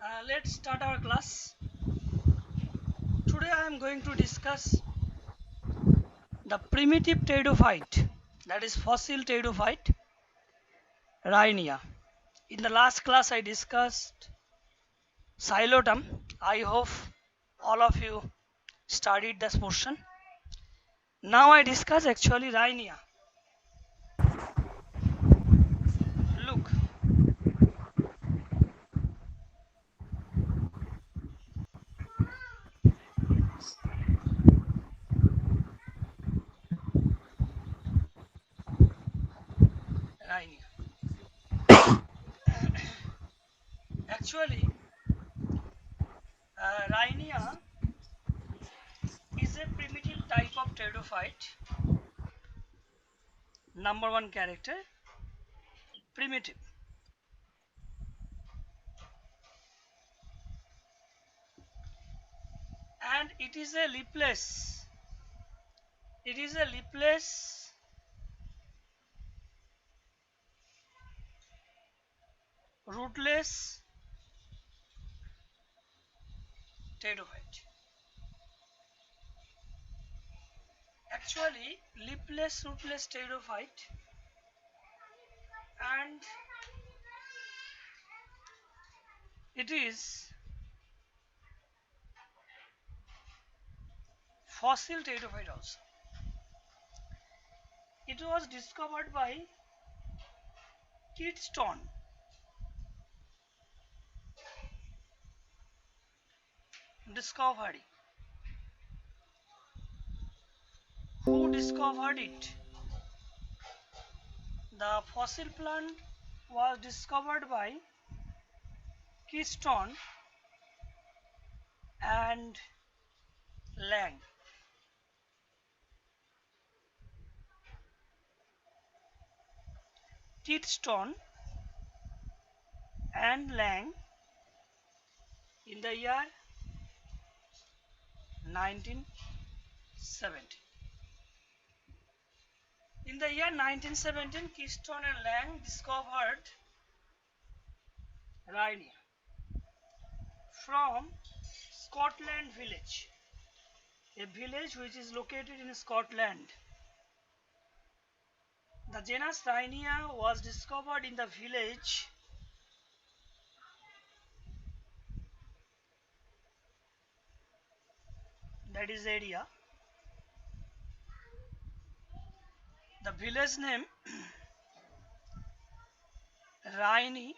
Let's start our class. Today I am going to discuss the primitive pteridophyte, that is fossil pteridophyte, Rhynia. In the last class I discussed Xylotum. I hope all of you studied this portion. Now I discuss actually Rhynia. Look, Rhynia. Actually, Rhynia is a primitive type of pteridophyte. Number one character, primitive. And it is a leafless. It is a leafless rootless pteridophyte. Actually, leafless rootless pteridophyte, and it is fossil pteridophyte also. It was discovered by Keystone. Discovery. Who discovered it? The fossil plant was discovered by Keystone and Lang. Keystone and Lang in the year 1970. In the year 1917, Keystone and Lang discovered Rhynia from Scotland village, a village which is located in Scotland. The genus Rhynia was discovered in the village that is area. The village name Rhynie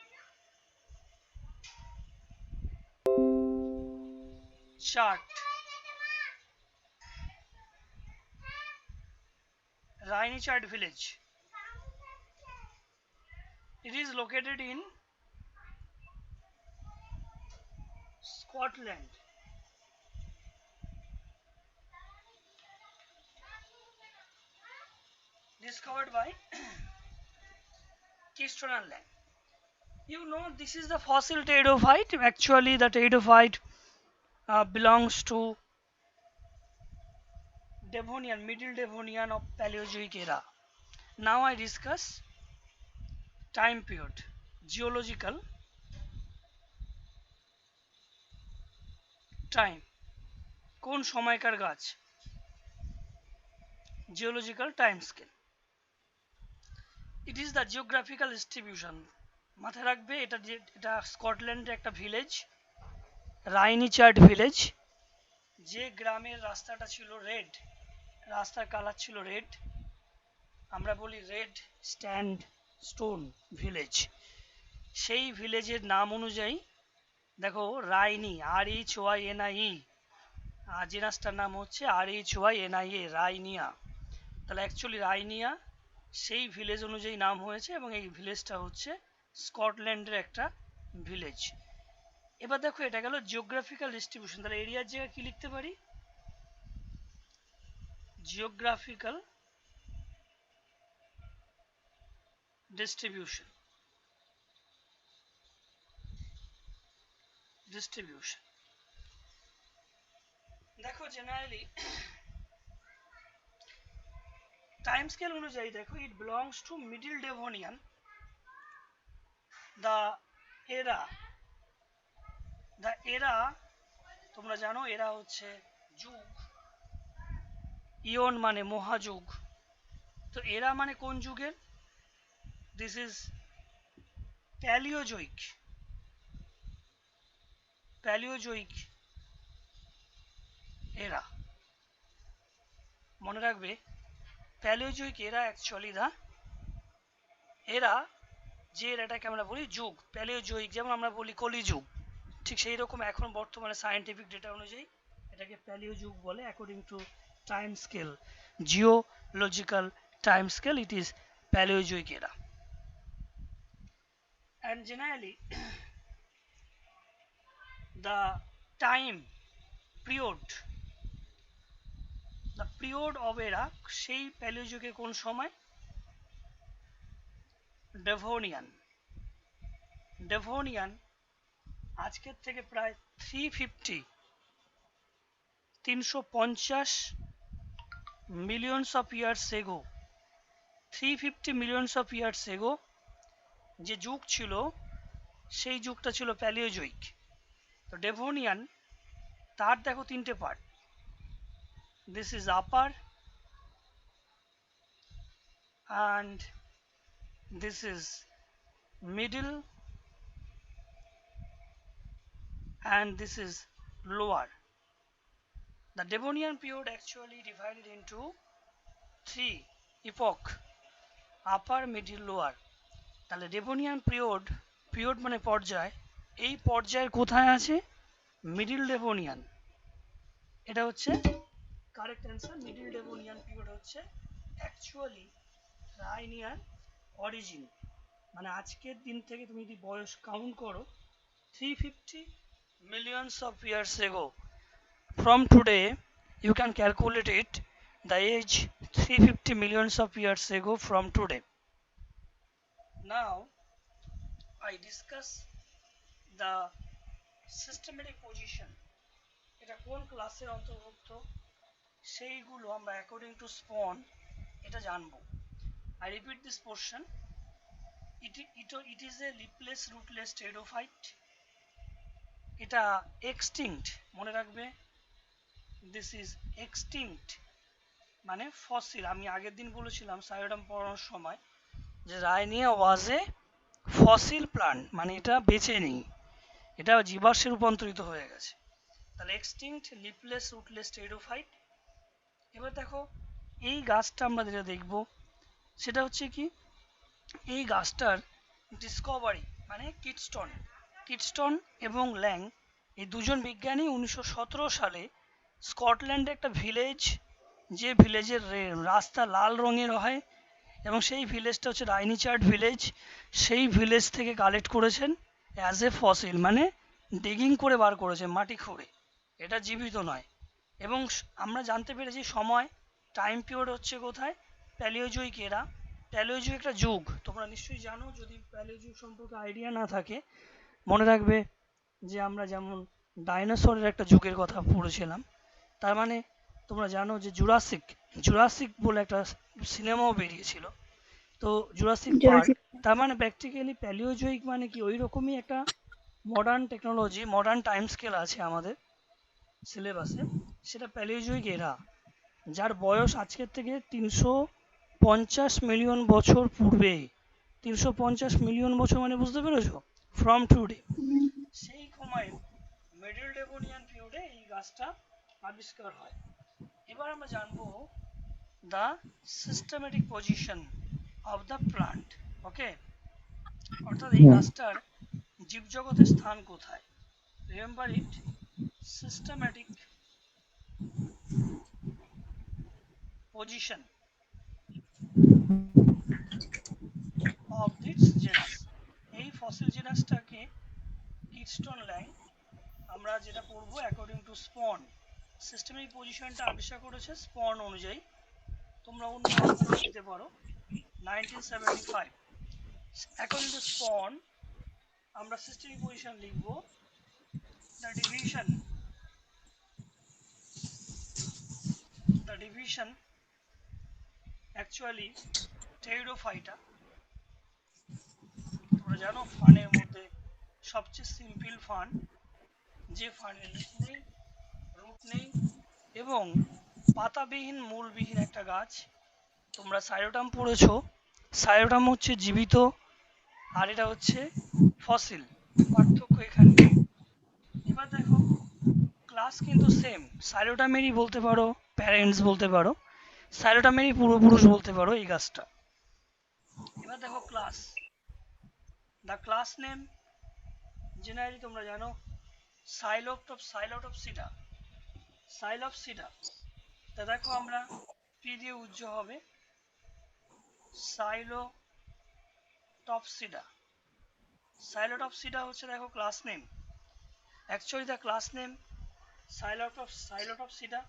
Chart. Rhynie Chart village. It is located in Scotland. Discovered by Keystone and Lang. You know, this is the fossil pteridophyte. Actually, the pteridophyte belongs to Devonian, Middle Devonian of Paleozoic era. Now I discuss time period, geological time. কোন সময়কার গাছ? Geological time scale. It is the geographical distribution. মাথায় রাখবে এটা স্কটল্যান্ডের একটা village, রাইনি chart village. যে গ্রামের রাস্তাটা ছিল রেড, রাস্তার কালার ছিল রেড, আমরা বলি রেড স্ট্যান্ড স্টোন ভিলেজ। সেই ভিলেজের নাম অনুযায়ী দেখো রাইনি, RHYNIE, জেনাসটার নাম হচ্ছে RHYNIA, রাইনিয়া। তাহলে অ্যাকচুয়ালি রাইনিয়া সেই ভিলেজ অনুযায়ী নাম হয়েছে এবং এই ভিলেজটা হচ্ছে স্কটল্যান্ডের একটা ভিলেজ। এবার দেখো এটা গেল জিওগ্রাফিক্যাল ডিস্ট্রিবিউশন। তাহলে এরিয়ার জায়গায় কি লিখতে পারি? Geographical distribution. দেখো জেনারেলি টাইম স্কেল অনুযায়ী দেখো it belongs to middle Devonian, the era the era, তোমরা জানো এরা হচ্ছে যুগ, ইয়ন মানে মহাযুগ। তো এরা মানে কোন যুগের? দিস ইজ প্যালিওজোইক, প্যালিওজোইক এরা। মনে রাখবে প্যালিওজোইক এরা অ্যাকচুয়ালি দা এরা, যে এটাকে আমরা বলি যুগ প্যালিওজোইক, যেমন আমরা বলি কলিযুগ, ঠিক সেই রকম এখন বর্তমানে সায়েন্টিফিক ডেটা অনুযায়ী এটাকে প্যালিওযুগ বলে। According to time scale, geological time scale, it is Palaeozoic era. And generally the time period, the period of era সেই প্যালিওযুগে কোন সময়? ডেভোনিয়ান। ডেভোনিয়ান আজকের থেকে প্রায় 350 millions of years ago, 350 millions of years ago যে যুগ ছিল সেই যুগটা ছিল প্যালিওজোইক। তো ডেভোনিয়ান তার দেখো তিনটে part, this is upper and this is middle and this is lower. The Devonian period actually divided into three epoch, upper, middle, lower. তাহলে ডেভোনিয়ান পিরিয়ড, পিরিয়ড মানে পর্যায়, এই পর্যায়ের কোথায় আছে? Middle Devonian. এটা হচ্ছে correct answer. Middle Devonian period হচ্ছে অ্যাকচুয়ালি রাইনিয়ান অরিজিন, মানে আজকের দিন থেকে তুমি যদি বয়স কাউন্ট করো 350 millions of years ago, from today you can calculate it, the age 350 millions of years ago from today. Now I discuss the systematic position, এটা কোন ক্লাসের অন্তর্ভুক্ত সেইগুলো আমরা অ্যাকর্ডিং টু স্পন এটা জানবো। I repeat this portion. It is a leafless rootless pteridophyte. এটা extinct, মনে রাখবে this is extinct মানে ফসিল। আমি আগের দিন বলেছিলাম সায়োডাম পড়ানোর সময় যে রাইনিয়া ওয়াজ এ ফসিল প্লান্ট, মানে এটা বেঁচে নেই, এটা জীবাশ্মে রূপান্তরিত হয়ে গেছে। তাহলে এক্সটিংক্ট লিফলেস রুটলেস টেরিডোফাইট। এবার দেখো এই গাছটা আমরা যেটা দেখব সেটা হচ্ছে কি, এই গাছটার ডিসকভারি মানে কিটস্টন, কিটস্টন এবং ল্যাং এই দুজন বিজ্ঞানী 1917 সালে স্কটল্যান্ডে একটা ভিলেজ, যে ভিলেজের রাস্তা লাল রঙের হয় এবং সেই ভিলেজটা হচ্ছে রাইনিচার্ড ভিলেজ, সেই ভিলেজ থেকে কালেক্ট করেছেন অ্যাজ এ ফসিল, মানে ডিগিং করে বার করেছে মাটি খুঁড়ে, এটা জীবিত নয়। এবং আমরা জানতে পেরেছি সময়, টাইম পিরিয়ড হচ্ছে কোথায়? প্যালিওজোইক এরা। প্যালিওজোইক একটা যুগ, তোমরা নিশ্চয়ই জানো, যদি প্যালিওজোইক সম্পর্কে আইডিয়া না থাকে মনে রাখবে যে আমরা যেমন ডাইনোসরের একটা যুগের কথা পড়েছিলাম, তার মানে তোমরা জানো যে জুরাসিক, জুরাসিক বলে একটা সিনেমাও বেরিয়েছিল, তো জুরাসিক পার্ক, তার মানে প্র্যাকটিক্যালি প্যালিওজোইক মানে কি ওই রকমই একটা modern technology, modern time scale আছে আমাদের সিলেবাসে, সেটা প্যালিওজোইক এরা, যার বয়স আজকের থেকে 350 মিলিয়ন বছর পূর্বে। 350 মিলিয়ন বছর মানে বুঝতে পেরেছো? From today. সেই সময় মিডল ডেভোনিয়ান পিরিয়ডে এই গাছটা আবিষ্কার হয়। এবার আমরা জানবো the systematic position of the plant. Okay, অর্থাৎ এই গাছটার জীবজগতের স্থান কোথায়? Remember it, systematic position of this genus. এই ফসিল জেনাসটাকে কিটস্টন ল্যাং, আমরা যেটা পড়বো অ্যাকর্ডিং টু স্পন, সিস্টেমিক পজিশনটা আবিষ্কার করেছে স্পন অনুযায়ী, তোমরা অন্য দিতে পারো 1975। অ্যাকর্ডিং টু স্পন আমরা সিস্টেমিক পজিশন লিখবো the division actually pteridophyta, তোমরা জানো ফানের মধ্যে সবচেয়ে সিম্পল ফান যে ফার্নের লিফ নেই, রুট নেই এবং পাতাবিহীন মূলবিহীন একটা গাছ। তোমরা সাইলোটাম পড়েছো, সাইলোটাম হচ্ছে জীবিত আর এটা হচ্ছে ফসিল, পার্থক্য এখানে। এবার দেখো ক্লাস কিন্তু সেম, সাইলোটামেরই বলতে পারো, প্যারেন্টস বলতে পারো, সাইলোটামেরই পূর্বপুরুষ বলতে পারো এই গাছটা। এবার দেখো class, the class name generally তোমরা জানো সাইলোটপসিডা, সাইলোপসিডা। তা দেখো আমরা পি দিয়ে উজ্জ হবে সাইলোটপসিডা, সাইলোটপসিডা হচ্ছে দেখো class name. Actually the class name Psilotopsida,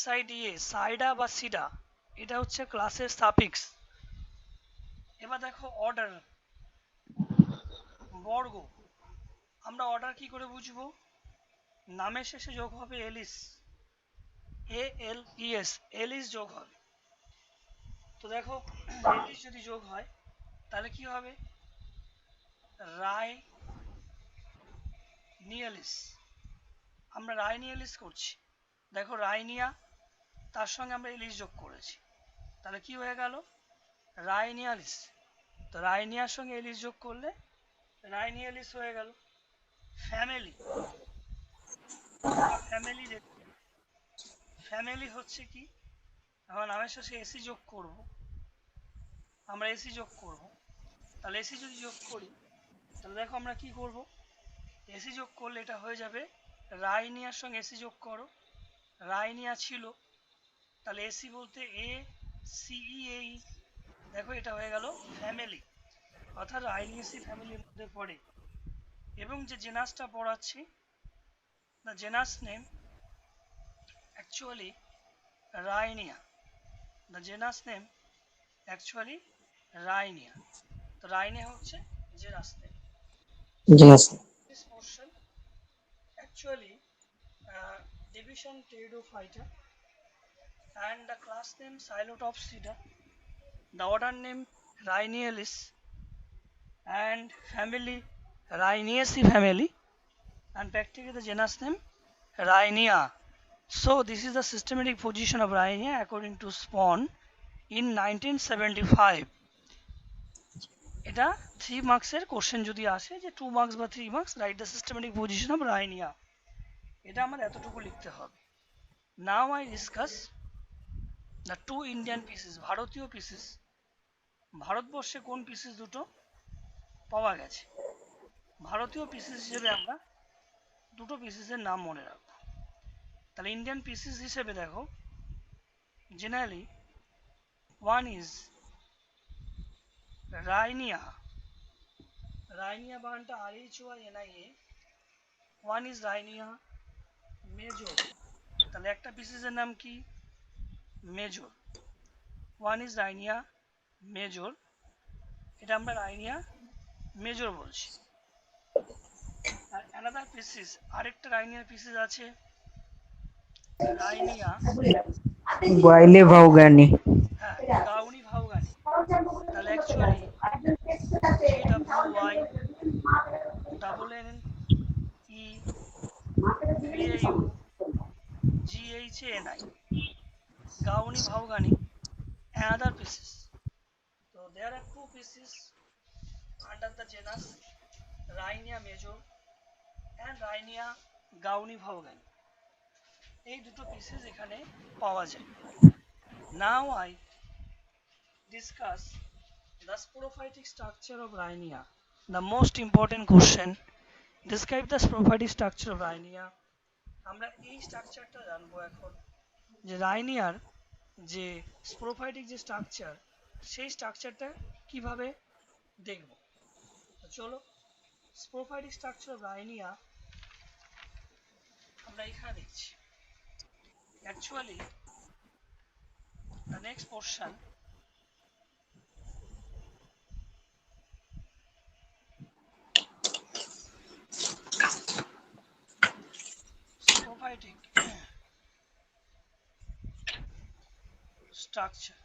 SIDA, sida বা সিডা, এটা হচ্ছে ক্লাসের সাফিক্স। এবার দেখো অর্ডার, বর্গ। আমরা অর্ডার কি করে বুঝবো? নামের শেষে যোগ হবে এলিস, ALES, এলিস যোগ হবে। তো দেখো এলিস যদি যোগ হয় তাহলে কি হবে? রায় নিয়ালিস, আমরা রাইনিয়ালিস করছি। দেখো রাইনিয়া, তার সঙ্গে আমরা এলিস যোগ করেছি, তাহলে কি হয়ে গেল? রাইনিয়ালিস। তো রাইনিয়ার সঙ্গে এলিস যোগ করলে রাইনিয়ালিস হয়ে গেল। ফ্যামিলি, ফ্যামিলি ফ্যামিলি হচ্ছে কি? আমরা নামের শেষে এসি যোগ করব, আমরা এসি যোগ করব, তাহলে এসি যদি যোগ করি তাহলে দেখো আমরা কি করব? এসি যোগ করলে এটা হয়ে যাবে, রাইনিয়ার সঙ্গে এসি যোগ করো, রাইনিয়া ছিল, তাহলে এসি বলতে ACEAE, দেখো এটা হয়ে গেল ফ্যামিলি, অর্থাৎ রাইনিয়াসি ফ্যামিলির মধ্যে পড়ে। এবং যে জেনাসটা পড়াচ্ছি, the genus name actually Rhynia, the genus name actually Rhynia. তো রাইনিয়া হচ্ছে genus name. Yes. This portion actually division Pteridophyta and the class name Psilotopsida, the order name Rhinialis and family Rhiniaceae family, and practically the genus name Rhinia. So this is the systematic position of Rhinia according to Spawn in 1975. এটা 3 মার্কসের question যদি আসে যে 2 marks বা 3 marks, write the systematic position of Rhynia, এটা আমার এতটুকু লিখতে হবে। Now I discuss the two Indian species, ভারতীয় পিসিস। ভারতবর্ষে কোন পিসিস দুটো পাওয়া গেছে? ভারতীয় পিসিস হিসেবে আমরা দুটো পিসিসের নাম মনে রাখবো। তাহলে ইন্ডিয়ান পিসিস হিসেবে দেখো জেনারেলি ওয়ান ইজ রাইনিয়া, রাইনিয়া বানানটা RHYNIA, one is Rhynia major, তাহলে একটা পিসিসের নাম কি? Major. One is Rhynia major, এটা আমরা রাইনিয়া মেজর বলছি। আর অ্যানাদার পিসিস, আরেকটা রাইনিয়া পিসিস আছে রাইনিয়া, Guaile Vaugani. হ্যাঁ গাউনি ভাউগানি, তাহলে actually GWYNNEVAUGHANI, gwynne vaughanii, another species. So there are two pieces under the genus Rhinia major and Rhinia gauni ভাউগানি, এই দুটো পিসেস এখানে পাওয়া যায়। Now I discuss the sporophytic structure of Rhinia, the most important question. Describe the sporophytic structure of Rhinia. আমরা এই স্ট্রাকচারটা জানবো এখন, যে রাইনিয়ার যে স্পোরোফাইটিক যে স্ট্রাকচার, সেই স্ট্রাকচারটা কিভাবে দেখব। চলো স্পোরোফাইটিক স্ট্রাকচার অফ রাইনিয়া আমরা এখানে দেখছি। Actually the next portion, sporophytic structure.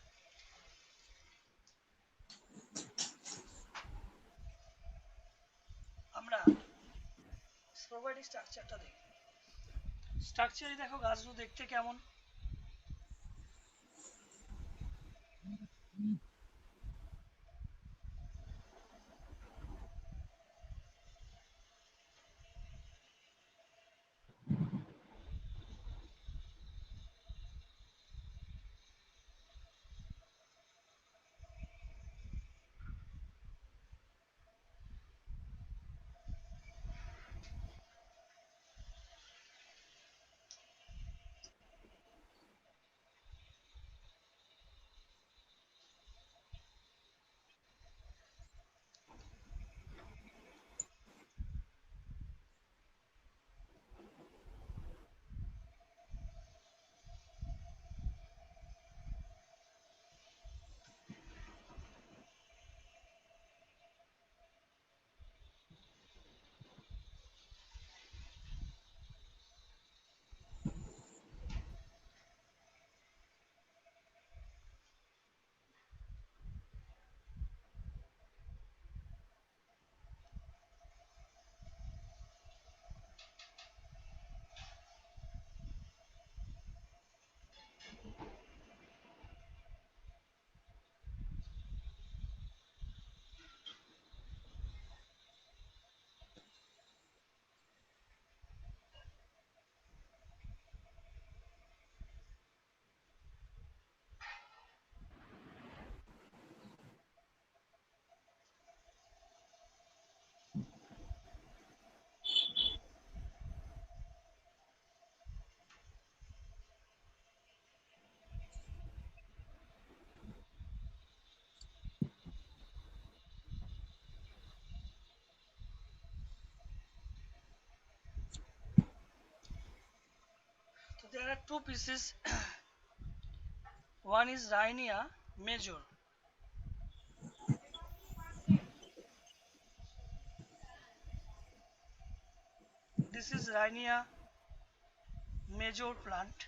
আমরা প্রোবায়োটিক স্ট্রাকচারটা দেখি। স্ট্রাকচারই দেখো গাছগুলো দেখতে কেমন। So there are two pieces. One is Rhynia major. This is Rhynia major plant.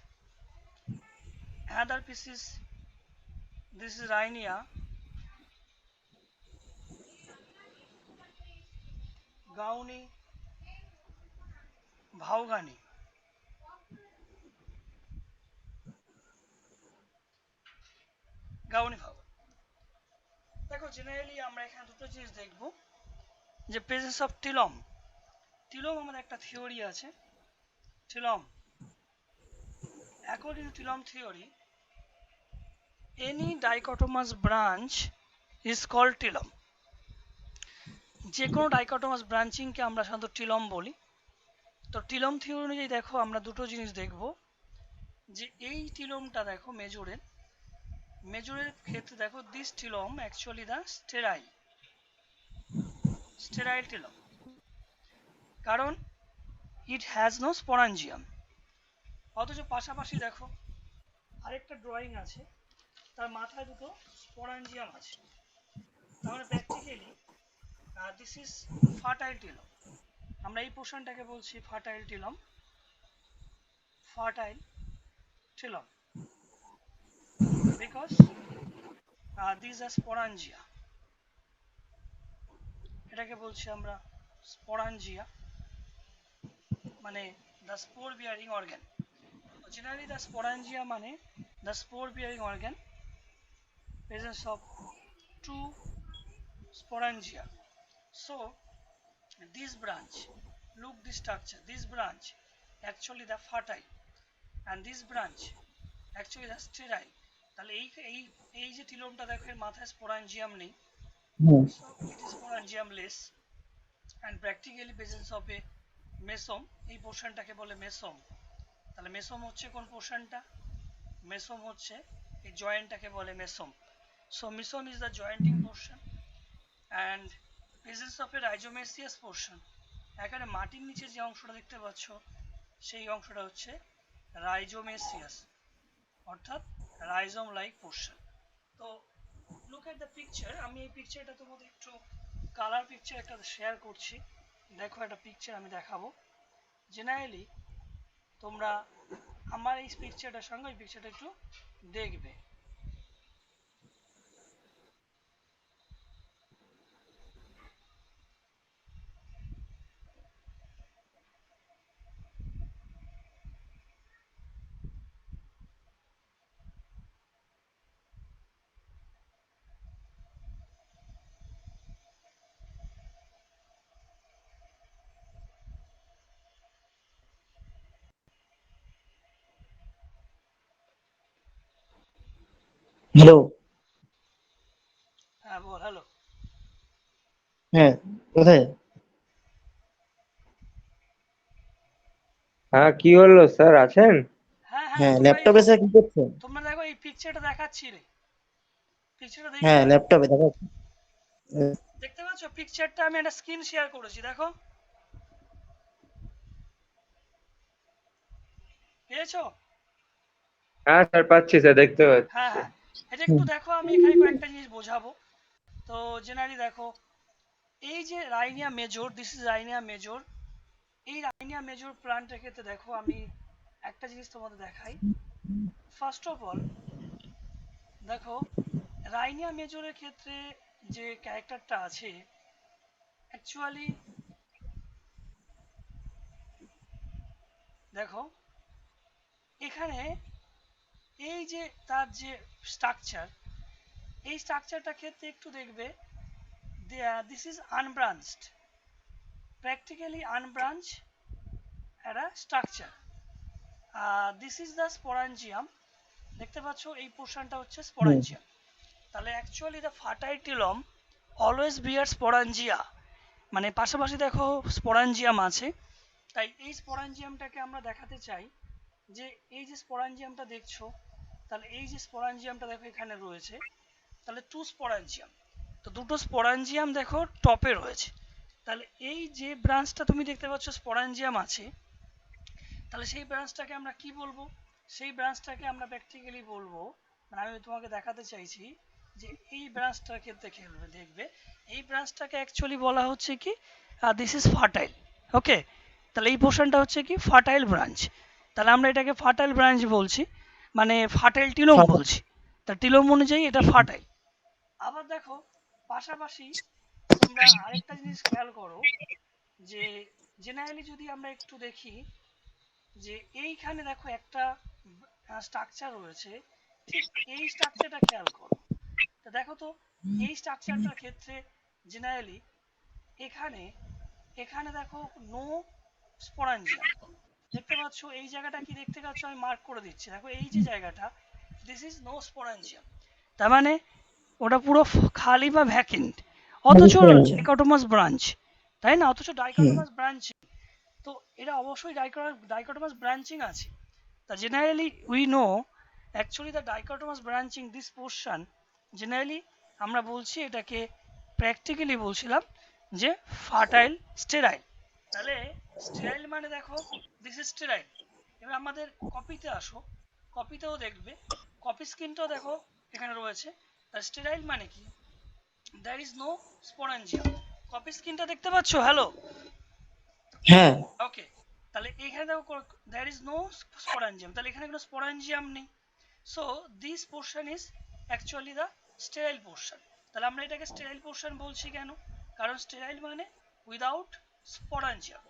Another piece is this is Rhynia Gauni Bhaugani. গাউনি ভাউগানি। দেখো জেনারেলি আমরা এখানে দুটো জিনিস দেখব, যে প্রেজেন্স অফ টিলম। টিলম আমাদের একটা থিওরি আছে, telome. According to telome theory, any dichotomous branch is called telome. যে কোনো ডাইকটোমাস ব্রাঞ্চিংকে আমরা সাধারণত টিলম বলি। তো টিলম থিওরি অনুযায়ী দেখো আমরা দুটো জিনিস দেখব, যে এই টিলমটা দেখো মেজরের ক্ষেত্রে দেখো দিস টিলম অ্যাকচুয়ালি দ্য স্টেরাইল টিলম, কারণ ইট হ্যাজ নো স্পোরাঞ্জিয়াম। অথচ পাশাপাশি দেখো আরেকটা ড্রয়িং আছে, তার মাথায় দুটো স্পোরাঞ্জিয়াম আছে। তাহলে practically this is fertile telome. আমরা এই পোর্শনটাকে বলছি fertile telome, because this are sporangia. এটাকে বলছি আমরা স্পোরাঞ্জিয়া, মানে the spore bearing organ. Generally the sporangia মানে the spore bearing organ, presence of two sporangia. So this branch, look this structure, this branch actually the fertile and this branch actually the sterile. তাহলে এই যে টিলোমটা দেখো এর মাথায় sporangium নেই, so it is sporangiumless and practically presence of a মেসোম। এই পোর্শনটাকে বলে মেসোম। তাহলে মেসোম হচ্ছে কোন পোর্শনটা? মেসোম হচ্ছে এই জয়েন্টটাকে বলে মেসোম। So mesome is the jointing portion and presence of a rhizomaceous portion. এখানে মাটির নিচে যে অংশটা দেখতে পাচ্ছ সেই অংশটা হচ্ছে রাইজোমেসিয়াস, অর্থাৎ রাইজোম লাইক পোর্শন। তো লুক এট দ্য পিকচার। আমি এই পিকচারটা তোমাদের একটু কালার পিকচার একটা শেয়ার করছি। দেখো একটা পিকচার আমি দেখাবো। জেনারেলি তোমরা আমার এই পিকচারটার সঙ্গে এই পিকচারটা একটু দেখবে। হ্যালো। হ্যাঁ বল হ্যালো। হ্যাঁ, কোথায়? হ্যাঁ, কি হলো স্যার, আছেন? হ্যাঁ হ্যাঁ, হ্যাঁ, তোমরা এই ল্যাপটপে স্যার কি করছেন? তোমরা দেখো এই পিকচারটা দেখাচ্ছি রে, পিকচারটা হ্যাঁ, দেখছো? ল্যাপটপে দেখো। দেখতে পাচ্ছ পিকচারটা? আমি একটা স্ক্রিন শেয়ার করেছি, দেখো পেয়েছো? হ্যাঁ স্যার, পাচ্ছি স্যার, দেখতে পাচ্ছি। হ্যাঁ হ্যাঁ, এটা একটু দেখো, আমি এখানে কয়েকটা জিনিস বোঝাবো। তো জেনারেলি দেখো, এই যে Rhynia major, this is Rhynia major. এই রাইনিয়া মেজর প্ল্যান্টের ক্ষেত্রে দেখো, আমি একটা জিনিস তোমাদের দেখাই। ফার্স্ট অফ অল দেখো, রাইনিয়া মেজরের ক্ষেত্রে যে ক্যারেক্টারটা আছে, অ্যাকচুয়ালি দেখো এখানে এই যে তার যে স্ট্রাকচার, এই স্ট্রাকচারটার ক্ষেত্রে একটু দেখবে, দিস ইজ আনব্রাঞ্চড, প্র্যাকটিক্যালি আনব্রাঞ্চ একটা structure. This is the sporangium, দেখতে পাচ্ছ এই পোর্শনটা হচ্ছে হুম, স্পোরাঞ্জিয়াম। তাহলে actually the ফার্টাইটিলম always beer sporangia, মানে পাশাপাশি দেখো স্পোরাঞ্জিয়াম আছে। তাই এই স্পোরাঞ্জিয়ামটাকে আমরা দেখাতে চাই যে এই যে স্পোরাঞ্জিয়ামটা দেখছো, তাহলে এই যে স্পোরাঞ্জিয়ামটা দেখো এখানে রয়েছে, তাহলে টু স্পোরাঞ্জিয়াম, তো দুটো স্পোরাঞ্জিয়াম দেখো টপে রয়েছে। তাহলে এই যে ব্রাঞ্চটা তুমি দেখতে পাচ্ছ স্পোরাঞ্জিয়াম আছে, তাহলে সেই ব্রাঞ্চটাকে আমরা কি বলবো? সেই ব্রাঞ্চটাকে আমরা প্র্যাকটিক্যালি বলবো, মানে আমি তোমাকে দেখাতে চাইছি যে এই ব্রাঞ্চটার ক্ষেত্রে খেলবে দেখবে, এই ব্রাঞ্চটাকে অ্যাকচুয়ালি বলা হচ্ছে কি, দিস ইজ ফার্টাইল। ওকে, তাহলে এই পোর্শনটা হচ্ছে কি ফার্টাইল ব্রাঞ্চ, তাহলে আমরা এটাকে ফার্টাইল ব্রাঞ্চ বলছি, মানে ফার্টাইল টিলোম ফাটা- বলছি। তা টিলোম অনুযায়ী এটা ফার্টাইল। আবার দেখো পাশাপাশি তোমরা আরেকটা জিনিস খেয়াল করো, যে জেনারেলি যদি আমরা একটু দেখি, যে এইখানে দেখো একটা স্ট্রাকচার রয়েছে, ঠিক এই স্ট্রাকচারটা খেয়াল করো। তা দেখো তো এই স্ট্রাকচারটার ক্ষেত্রে জেনারেলি এখানে এখানে দেখো নো স্পোরাঞ্জিয়াম, দেখতে পাচ্ছ এই জায়গাটা কি দেখতে পাচ্ছ, আমি মার্ক করে দিচ্ছি, দেখো এই যে জায়গাটা, দিস ইজ নো স্পোরাঞ্জিয়াম, তার মানে ওটা পুরো খালি বা ভ্যাকেন্ট, অথচ ডিফারেন্স। ডাইকটোমাস ব্রাঞ্চ, তাই না? অথচ হুম, ডাইকটোমাস ব্রাঞ্চ, তো এটা অবশ্যই ডাইকটোমাস ব্রাঞ্চিং আছে। তা generally we know actually the dichotomous branching this portion, generally আমরা বলছি এটাকে, প্র্যাকটিক্যালি বলছিলাম যে ফার্টাইল স্টেরাইল। তাহলে স্টেরাইল মানে দেখো দিস ইজ স্টেরাইল। এবার আমাদের কপিতে আসো, কপিতেও দেখবে, কপি স্ক্রিনটাও দেখো এখানে রয়েছে। আর স্টেরাইল মানে কি, there is no sporangium. Copy স্ক্রিনটা দেখতে পাচ্ছ? হ্যালো, হ্যাঁ, ওকে। তাহলে এখানে দেখো দ্যার ইজ নো স্পোরাঞ্জিয়াম, তাহলে এখানে কোনো স্পোরাঞ্জিয়াম নেই। So this portion is actually the sterile portion. তাহলে আমরা এটাকে স্টেরাইল পোর্শন বলছি কেন? কারণ স্টেরাইল মানে উইদাউট স্পোরাঞ্জিয়াম,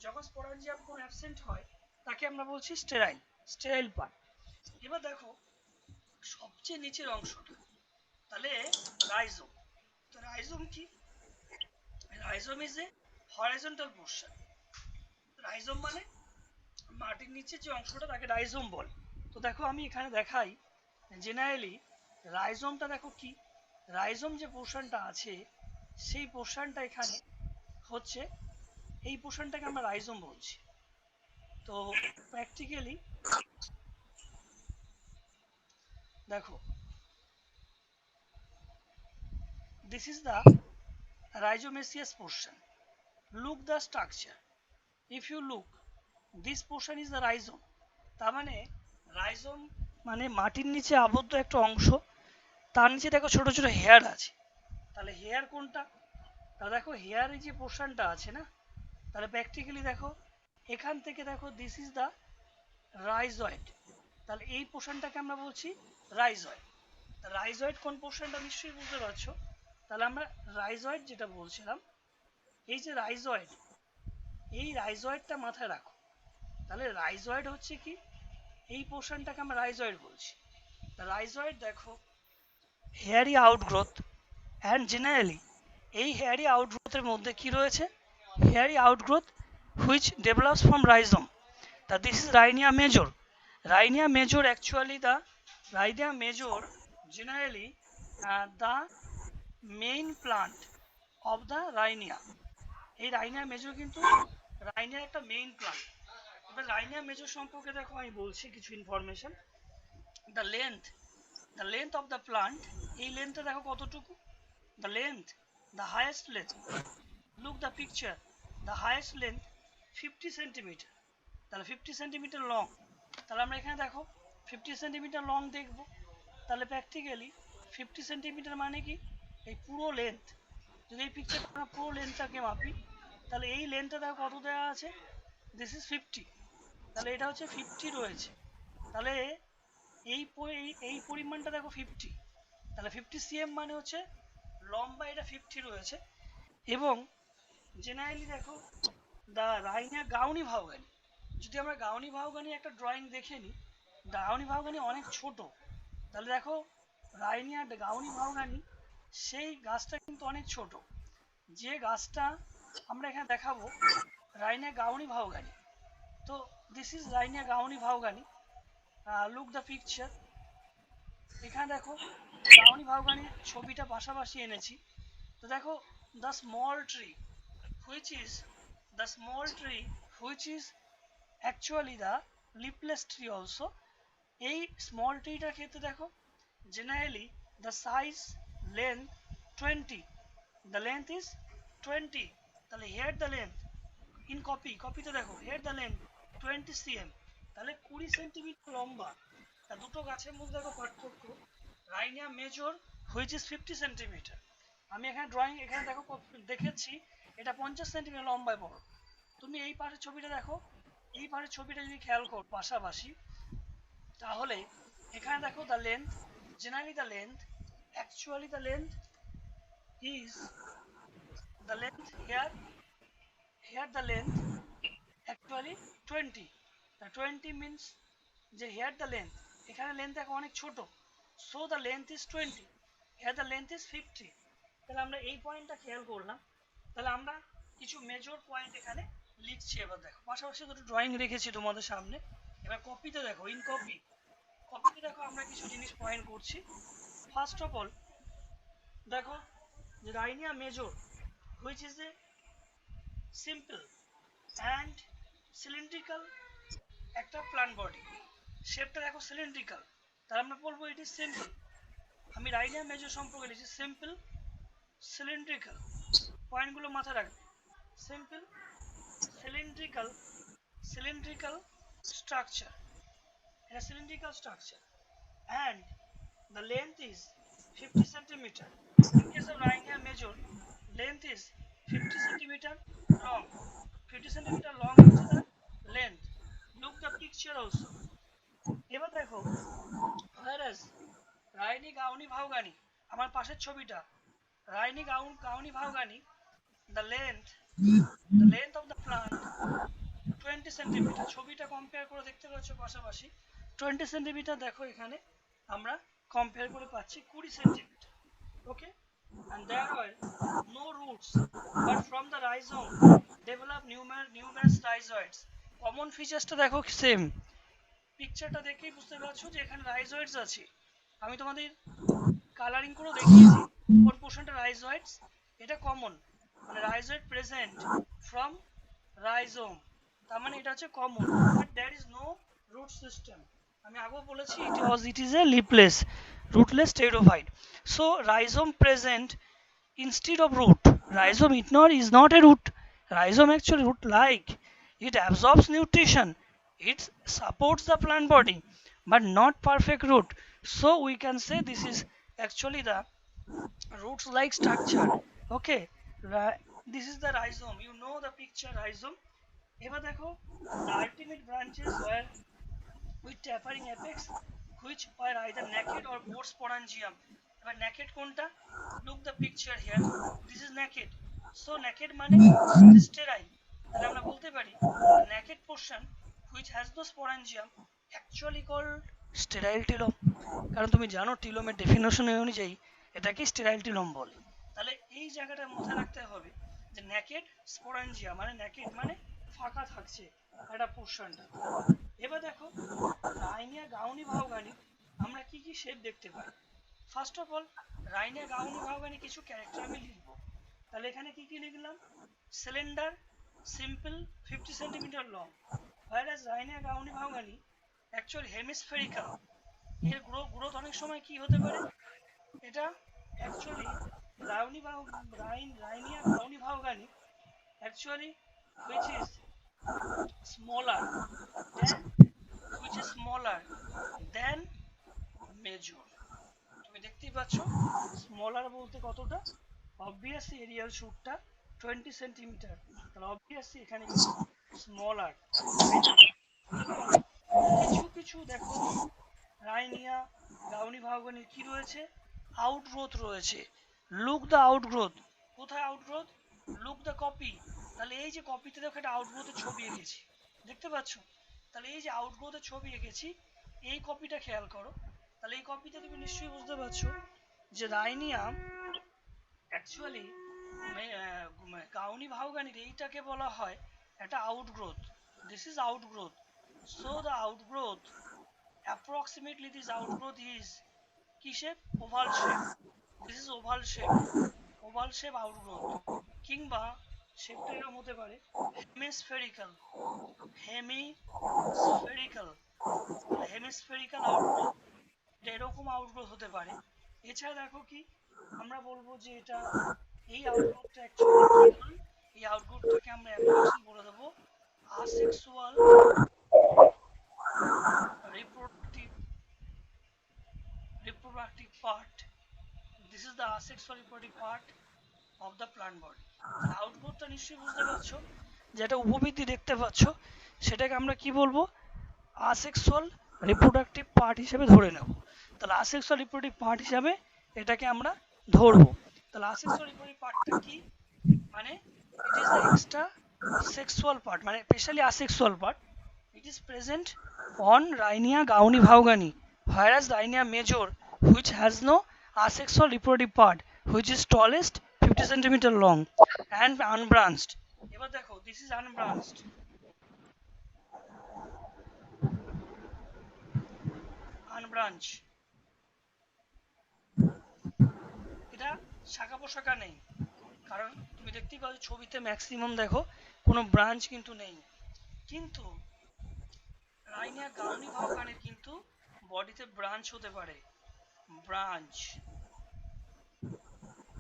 যখন স্পোরাঞ্জিয়াম কোনো অ্যাবসেন্ট হয় তাকে আমরা বলছি স্টেরাইল, স্টেরাইল পার্ট। এবার দেখো সবচেয়ে নিচের অংশটা, তাহলে রাইজোম। তো রাইজোম কি? Rhizome is a horizontal portion. Rhizome মানে মাটির নিচে যে অংশটা তাকে রাইজোম বলে। তো দেখো আমি এখানে দেখাই, জেনারেলি রাইজোমটা দেখো কি, রাইজোম যে পোর্শনটা আছে সেই পোর্শনটা এখানে হচ্ছে, এই পোর্শনটাকে আমরা রাইজোম বলছি। তো প্র্যাকটিক্যালি দেখো, this is the rhizomaceous portion. Look the structure. If you look, this portion is the rhizome. তার মানে রাইজোম মানে মাটির নিচে আবদ্ধ একটা অংশ, তার নিচে দেখো ছোট ছোট হেয়ার আছে। তাহলে হেয়ার কোনটা? তাহলে দেখো হেয়ারের যে পোর্শনটা আছে না, তাহলে প্র্যাকটিক্যালি দেখো এখান থেকে দেখো দিস ইজ দ্য রাইজয়েড, তাহলে এই পোর্শনটাকে আমরা বলছি রাইজয়েড। রাইজয়েড কোন পোর্শনটা নিশ্চয়ই বুঝতে পারছো। তাহলে আমরা রাইজয়েড যেটা বলছিলাম, এই যে রাইজয়েড, এই রাইজয়েডটা মাথায় রাখো। তাহলে রাইজয়েড হচ্ছে কি, এই পোর্শনটাকে আমরা রাইজয়েড বলছি। রাইজয়েড দেখো হেয়ারি আউটগ্রোথ, অ্যান্ড জেনারেলি এই হেয়ারি আউটগ্রোথের মধ্যে কি রয়েছে, hairy outgrowth which develops from rhizome. তা this is Rhynia major. Rhynia major actually the Rhynia major generally the main plant of the rhinia. এই রাইনিয়া মেজর কিন্তু রাইনিয়ার একটা মেইন প্লান্ট। এবার রাইনিয়া মেজর সম্পর্কে দেখো আমি বলছি কিছু information. The length of the plant, এই লেন্থটা দেখো কতটুকু, the length, the highest length, look the picture, the highest length 50 centimetre, তাহলে 50 সেন্টিমিটার লং। তাহলে আমরা এখানে দেখো 50 সেন্টিমিটার লং দেখব, তাহলে প্র্যাকটিক্যালি 50 সেন্টিমিটার মানে কি এই পুরো লেন্থ। যদি এই পিকচারটা আমরা পুরো লেন্থটাকে মাপি, তাহলে এই লেন্থটা দেখো কত দেওয়া আছে, দিস ইজ 50, তাহলে এটা হচ্ছে 50 রয়েছে। তাহলে এই পরিমাণটা দেখো 50, তাহলে 50 সিএম মানে হচ্ছে লম্বা এটা 50 রয়েছে। এবং জেনারেলি দেখো দ্য রাইনিয়া গাউনি ভাউগানি, যদি আমরা গাউনি ভাউগানি একটা ড্রয়িং দেখে নিই, গাউনি ভাউগানি অনেক ছোট, তাহলে দেখো রাইনিয়া গাউনি ভাউগানি সেই গাছটা কিন্তু অনেক ছোট। যে গাছটা আমরা এখানে দেখাবো রাইনিয়া গাউনি ভাউগানি, তো this is Rhynia gwynne vaughanii. Look the picture, এখানে দেখো গাউনি ভাউগানির ছবিটা পাশাপাশি এনেছি। তো দেখো the small tree which is the small tree which is actually the leafless tree also, এই স্মল ট্রিটার ক্ষেত্রে দেখো generally the size length 20, the length is 20, তাহলে here the length in কপিতে দেখো here the length 20 cm, তাহলে 20 centimetre লম্বা। তা দুটো গাছের মধ্যে দেখো পার্থক্য, রাইনিয়া মেজর which is 50 সেন্টিমিটার, আমি এখানে ড্রয়িং এখানে দেখো দেখেছি এটা 50 সেন্টিমিটার লম্বায় বড়। তুমি এই পাশের ছবিটা দেখো, এই পাশের ছবিটা যদি খেয়াল করো পাশাপাশি, তাহলে এখানে দেখো the length, generally the length, actually the length is the length here the length actually 20, the 20 means যে here the length, এখানে লেন্থ দেখো অনেক ছোট, so the length is 20, here the length is 50। তাহলে আমরা এই পয়েন্টটা খেয়াল করলাম, তাহলে আমরা কিছু মেজর পয়েন্ট এখানে লিখছি। এবার দেখো পাশাপাশি দুটো ড্রয়িং রেখেছি তোমাদের সামনে, এবার কপিতে দেখো ইন কপিতে দেখো আমরা কিছু জিনিস পয়েন্ট করছি। ফার্স্ট অফ অল দেখো যে Rhynia major which is a simple and cylindrical একটা প্লান্ট বডি, শেপটা দেখো সিলিন্ড্রিক্যাল, তাহলে আমরা বলবো ইট ইজ সিম্পল। আমি রাইনিয়া মেজর সম্পর্কে লিখছি সিম্পল সিলিন্ড্রিক্যাল, পয়েন্টগুলো মাথায় রাখবে, সিম্পল সিলিন্ড্রিক্যাল স্ট্রাকচার, এটা cylindrical structure, and the length is 50 centimeter. In case of Rhinia major, length is 50 centimeter long. 50 centimeter long is the length. Look the picture also. এবার দেখো whereas রাইনি গাউনি ভাউগানি, আমার পাশের ছবিটা রাইনি গাউনি ভাউগানি, the length of the plant 20 centimetre, ছবিটা compare করে দেখতে পাচ্ছ পাশাপাশি 20 সেন্টিমিটার, দেখো এখানে আমরা কম্পেয়ার করে পাচ্ছি 20 centimetre. Okay, and there were no roots but from the rhizome develop numerous rhizoids, common ফিচার্সটা দেখো সেম, পিকচারটা দেখেই বুঝতে পারছো যে এখানে রাইজয়েডস আছে। আমি তোমাদের কালারিং করে দেখিয়েছি কোন পোর্শনটা রাইজয়েডস, এটা কমন, মানে রাইজয়েড প্রেজেন্ট ফ্রম রাইজোম, তার মানে এটা হচ্ছে common, but there is no root system. আমি আগেও বলেছি it is a leafless rootless pteridophyte, so rhizome present instead of root. Rhizome is not a root. Rhizome actually root like, it absorbs nutrition, it supports the plant body, but not perfect root. So we can say this is actually the roots like structure. Okay, this is the rhizome, you know the picture rhizome. এবার দেখো the ultimate branches were with tapering apex which were either naked or board sporangium. এবার naked কোনটা, look the picture here, this is naked, so naked মানে sterile, তাহলে আমরা বলতে পারি naked portion which has no sporangium actually called sterile tilum, কারণ তুমি জানো টিলোমের ডেফিনেশন অনুযায়ী এটাকে স্টেরাইল টিলোম বলে। তাহলে এই জায়গাটা মাথায় রাখতে হবে যে naked sporangia মানে naked মানে ফাঁকা থাকছে একটা পোর্শনটা। এবার দেখো রাইনিয়া গাউনি ভাউগানি আমরা কি কি শেপ দেখতে পাই, first of all Rhynia gwynne vaughanii কিছু ক্যারেক্টার আমি লিখবো। তাহলে এখানে কি কি লিখলাম? Cylinder, simple, 50 centimetre long. whereas Rhynia gwynne vaughanii actually hemispherical. এর গ্রোথ অনেক সময় কি হতে পারে? এটা actually Rhynia gwynne vaughanii actually which is smaller smaller than major। তুমি দেখতেই পাচ্ছ স্মলার বলতে কতটা, অবভিয়াসলি এরিয়াল শুটটা 20 সেন্টিমিটার, তাহলে অবভিয়াসলি এখানে কিন্তু স্মলার, তাই না? এবং কিছু কিছু দেখো রাইনিয়া গাউনি ভাউগানির কি রয়েছে? আউটগ্রোথ রয়েছে। Look the outgrowth. কোথায় আউটগ্রোথ? Look the copy. তাহলে এই যে কপিতে দেখো একটা আউটগ্রোথের ছবি এঁকেছি, দেখতে পাচ্ছ? তাহলে এই যে আউটগ্রোথের ছবি এঁকেছি, এই কপিটা খেয়াল করো। তাহলে এই কপিতে তুমি নিশ্চয়ই বুঝতে পারছো যে রাইনিয়া অ্যাকচুয়ালি গাউনি ভাউগানির এইটাকে বলা হয় একটা outgrowth. This is outgrowth. So the outgrowth approximately this outgrowth is কি shape? Oval shape. This is oval shape, oval shape outgrowth. কিংবা শেপটা এরকম হতে পারে হেমিস্ফেরিক্যাল, হেমিস্ফেরিক্যাল, হেমিস্ফেরিক্যাল আউটগ্রোথ, এরকম আউটগ্রোথ হতে পারে। এছাড়া দেখো কি আমরা বলবো যে এটা এই আউটগ্রোথটা অ্যাকচুয়ালি কি হয়? এই আউটগ্রোথটাকে আমরা অ্যাপ্রক্সিমেটলি বলে দেবো asexual reproductive part। This is the asexual reproductive part of the plant body। তাহলে আউটগ্রোথটা নিশ্চয়ই বুঝতে পারছো, যেটা উপবৃদ্ধি দেখতে পাচ্ছ সেটাকে আমরা কি বলবো? আসেক্সুয়াল রিপ্রোডাক্টিভ পার্ট হিসেবে ধরে নেব। তাহলে আসেক্সুয়াল রিপ্রোডাক্টিভ পার্ট হিসাবে এটাকে আমরা ধরবো। তাহলে আসেক্সুয়াল রিপ্রোডাক্টিভ পার্টটা কি? মানে it is the extra sexual part, মানে specially asexual part. It is present on Rhynia gwynne vaughanii, whereas Rhynia major which has no asexual reproductive part which is tallest 50 centimeter long and unbranched। এবার দেখো this is unbranched, unbranched, এটা শাখা পোশাখা নেই, কারণ তুমি দেখতেই পাচ্ছ ছবিতে ম্যাক্সিমাম দেখো কোনো ব্রাঞ্চ কিন্তু নেই। কিন্তু রাইনিয়া গাউনি ভাউগানির কিন্তু বডিতে ব্রাঞ্চ হতে পারে, ব্রাঞ্চ।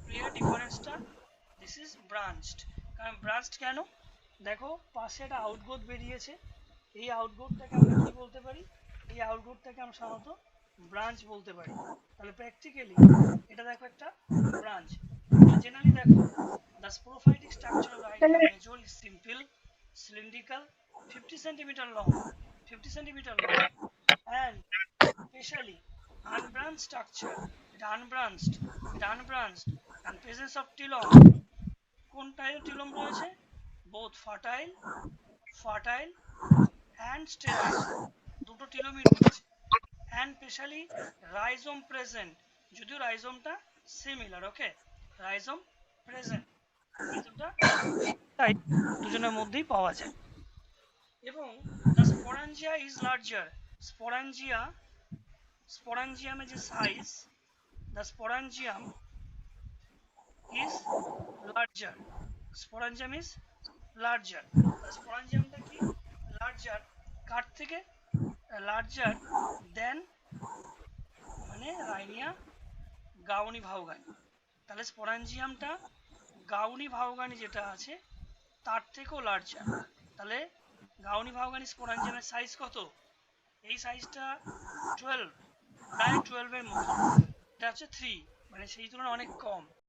ক্লিয়ার ডিফারেন্সটা? This is branched. কারণ ব্রাঞ্চড কেন? দেখো পাশে একটা আউটগ্রোথ বেরিয়েছে, এই আউটগ্রোথটাকে আমরা কি বলতে পারি? এই আউটগ্রোথটাকে আমরা সাধারণত ব্রাঞ্চ বলতে পারি। তাহলে প্র্যাকটিক্যালি এটা দেখো একটা ব্রাঞ্চ। জেনারেলি দেখো the sporophytic structure of Rhynia major is simple, cylindrical, 50 centimeter long, 50 centimeter long, and especially unbranched structure, it unbranched and presence of tilum। কোন টাইপের টিলম রয়েছে? both fertile and sterile, দুটো টিলমই রয়েছে। and especially rhizome present, যদিও রাইজোমটা similar, okay, rhizome present, রাইজোমটা তাই দুজনের মধ্যেই পাওয়া যায়। এবং দ্য স্পোরাঞ্জিয়া ইজ লার্জার, স্পোরাঞ্জিয়ামের যে size, the sporangium is larger, sporangium is larger. স্পোরাঞ্জিয়ামটা কি? লার্জার, কার থেকে? লার্জার দেন মানে রাইনিয়া গাউনি ভাউগানি। তাহলে স্পোরাঞ্জিয়ামটা গাউনি ভাউগানি যেটা আছে তার থেকেও লার্জার। তাহলে গাউনি ভাউগানি স্পোরাঞ্জিয়ামের সাইজ কত? এই সাইজটা 12, প্রায় 12 এর মতো। এটা হচ্ছে 3, মানে সেই তুলনায় অনেক কম।